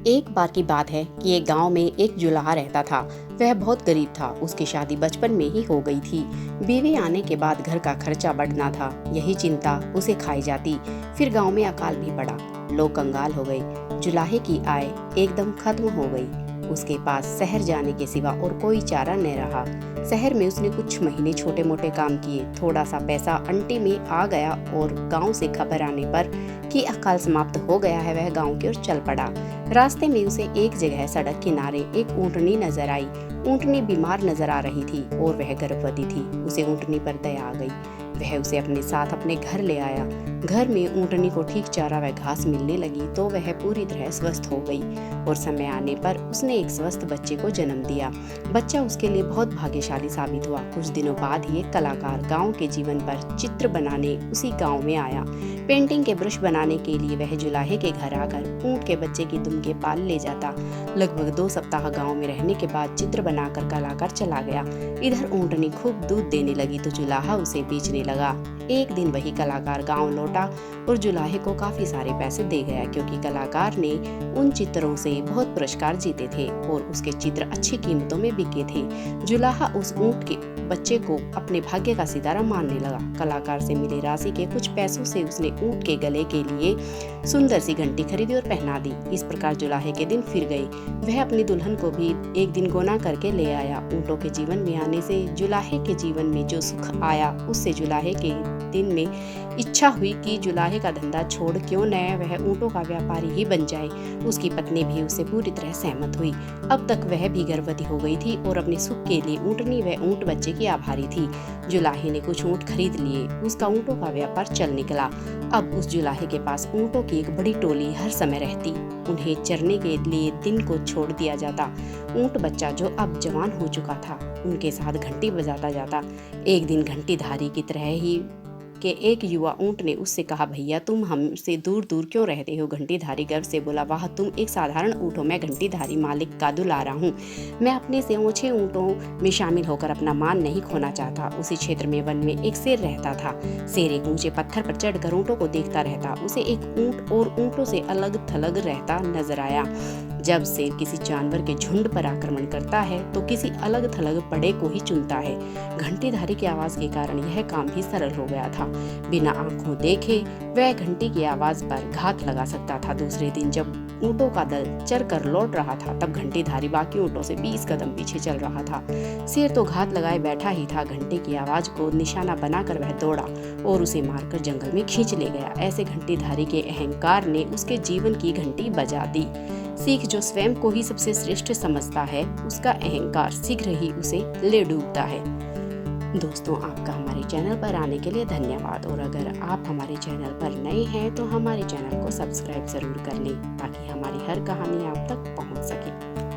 एक बार की बात है कि एक गांव में एक जुलाहा रहता था। वह बहुत गरीब था। उसकी शादी बचपन में ही हो गई थी। बीवी आने के बाद घर का खर्चा बढ़ना था, यही चिंता उसे खाई जाती। फिर गांव में अकाल भी पड़ा। लोग कंगाल हो गए। जुलाहे की आय एकदम खत्म हो गई। उसके पास शहर जाने के सिवा और कोई चारा न रहा। शहर में उसने कुछ महीने छोटे मोटे काम किए। थोड़ा सा पैसा अंटी में आ गया और गांव से खबर आने पर कि अकाल समाप्त हो गया है, वह गांव की ओर चल पड़ा। रास्ते में उसे एक जगह सड़क किनारे एक ऊँटनी नजर आई। ऊँटनी बीमार नजर आ रही थी और वह गर्भवती थी। उसे ऊँटनी पर दया आ गई। वह उसे अपने साथ अपने घर ले आया। घर में ऊँटनी को ठीक चारा व घास मिलने लगी तो वह पूरी तरह स्वस्थ हो गई और समय आने पर उसने एक स्वस्थ बच्चे को जन्म दिया। बच्चा उसके लिए बहुत भाग्यशाली साबित हुआ। कुछ दिनों बाद ही एक कलाकार गांव के जीवन पर चित्र बनाने उसी गांव में आया। पेंटिंग के ब्रश बनाने के लिए वह जुलाहे के घर आकर ऊँट के बच्चे की दुम के पाल ले जाता। लगभग 2 सप्ताह गांव में रहने के बाद चित्र बनाकर कलाकार चला गया। इधर ऊँटनी खूब दूध देने लगी तो जुलाहा उसे बेचने लगा। एक दिन वही कलाकार गांव लौटा और जुलाहे को काफी सारे पैसे दे गया, क्योंकि कलाकार ने उन चित्रों से बहुत पुरस्कार जीते थे और उसके चित्र अच्छी कीमतों में बिके थे। जुलाहा उस ऊँट के बच्चे को अपने भाग्य का सितारा मानने लगा। कलाकार से मिले राशि के कुछ पैसों से उसने ऊँट के गले के लिए सुंदर सी घंटी खरीदी और पहना दी। इस प्रकार जुलाहे के दिन फिर गए। वह अपनी दुल्हन को भी एक दिन गोना करके ले आया। ऊँटों के जीवन में आने से जुलाहे के जीवन में जो सुख आया, उससे जुलाहे के दिन में इच्छा हुई कि जुलाहे का धंधा छोड़ क्यों न वह ऊँटों का व्यापारी ही बन जाए। उसकी पत्नी भी उससे पूरी तरह सहमत हुई। अब तक वह भी गर्भवती हो गई थी और अपने सुख के लिए ऊँटनी व ऊँट बच्चे की आभारी थी। जुलाहे ने कुछ ऊँट खरीद लिए। उसका ऊँटों का व्यापार चल निकला। अब उस जुलाहे के पास ऊँटों की एक बड़ी टोली हर समय रहती। उन्हें चरने के लिए दिन को छोड़ दिया जाता। ऊँट बच्चा जो अब जवान हो चुका था, उनके साथ घंटी बजाता जाता। एक दिन घंटीधारी की तरह ही के एक युवा ऊँट ने उससे कहा, भैया तुम हमसे दूर दूर क्यों रहते हो? घंटीधारी गर्व से बोला, वाह, तुम एक साधारण ऊँट हो, मैं घंटीधारी मालिक का दुलारा हूँ। मैं अपने से ऊँचे ऊँटों में शामिल होकर अपना मान नहीं खोना चाहता। उसी क्षेत्र में वन में एक शेर रहता था। शेर एक ऊंचे पत्थर पर चढ़कर ऊँटों को देखता रहता। उसे एक ऊँट और ऊँटों से अलग थलग रहता नजर आया। जब शेर किसी जानवर के झुंड पर आक्रमण करता है तो किसी अलग थलग पड़े को ही चुनता है। घंटीधारी की आवाज के कारण यह काम भी सरल हो गया था। बिना आंखों देखे वह घंटी की आवाज पर घात लगा सकता था। दूसरे दिन जब ऊँटों का दल चरकर लौट रहा था, तब घंटीधारी बाकी ऊँटों से 20 कदम पीछे चल रहा था। शेर तो घात लगाए बैठा ही था। घंटी की आवाज को निशाना बनाकर वह दौड़ा और उसे मारकर जंगल में खींच ले गया। ऐसे घंटीधारी के अहंकार ने उसके जीवन की घंटी बजा दी। सीख, जो स्वयं को ही सबसे श्रेष्ठ समझता है, उसका अहंकार शीघ्र ही उसे ले डूबता है। दोस्तों, आपका हमारे चैनल पर आने के लिए धन्यवाद। और अगर आप हमारे चैनल पर नए हैं तो हमारे चैनल को सब्सक्राइब जरूर कर लें, ताकि हमारी हर कहानी आप तक पहुंच सके।